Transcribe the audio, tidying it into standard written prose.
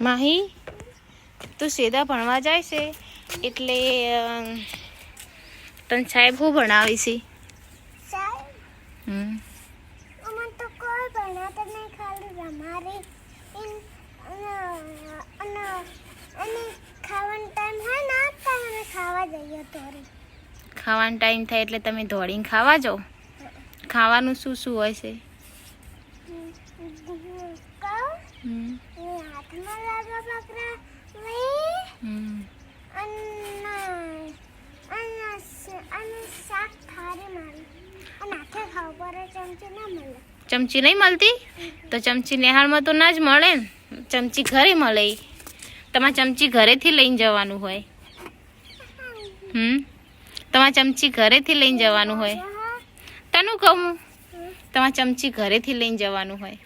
માહી તું સીધા ભણવા જાય છે એટલે તને સાહેબ શું ભણાવી છે? તો કોઈ ભણાતા નહીં, ખાલી રમારી અને ખાવાનો ટાઈમ હોય ને તમે ખાવા જઈએ થોડી. ખાવાનો ટાઈમ થાય એટલે તમે દોડીને ખાવા જાઓ? ખાવાનું શું શું હોય છે? હાથમાં લાગવા બકરા અને શાક થાળી મારી અને આખે ખાવા પર ચમચી ના મળે. ચમચી નહીં મળતી? તો ચમચી નિહાળમાં તો ના જ મળે ને, ચમચી ઘરે મળે. તમારે ચમચી ઘરેથી લઈને જવાનું હોય. તમારે ચમચી ઘરેથી લઈને જવાનું હોય. તને કહું, તમારે ચમચી ઘરેથી લઈને જવાનું હોય.